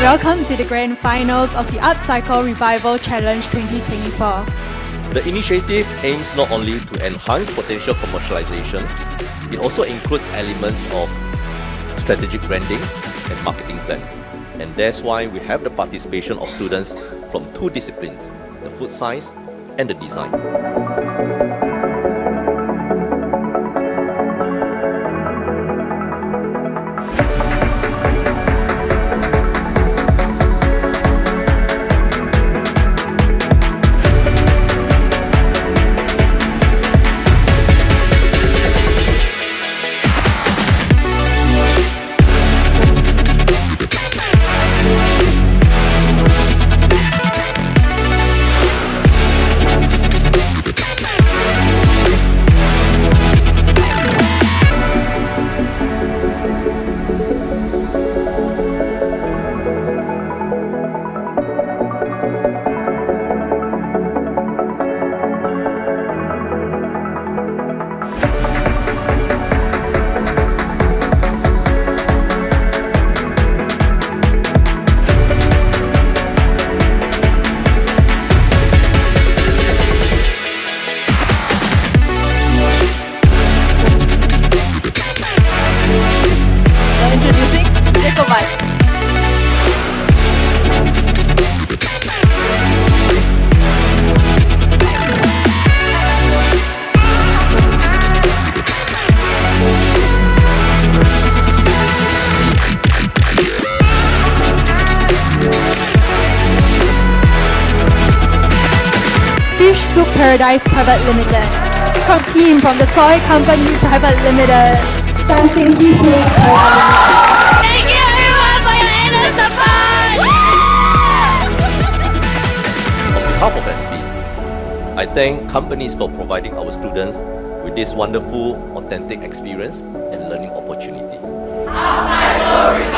Welcome to the Grand Finals of the Upcycle Revival Challenge 2024. The initiative aims not only to enhance potential commercialization, it also includes elements of strategic branding and marketing plans. And that's why we have the participation of students from two disciplines, the food science and the design. Introducing Jacobite. Fish Soup Paradise Private Limited. From team from the Soy Company Private Limited. Dancing People's Private Thank you everyone for your endless support! On behalf of SP, I thank companies for providing our students with this wonderful, authentic experience and learning opportunity. Upcycle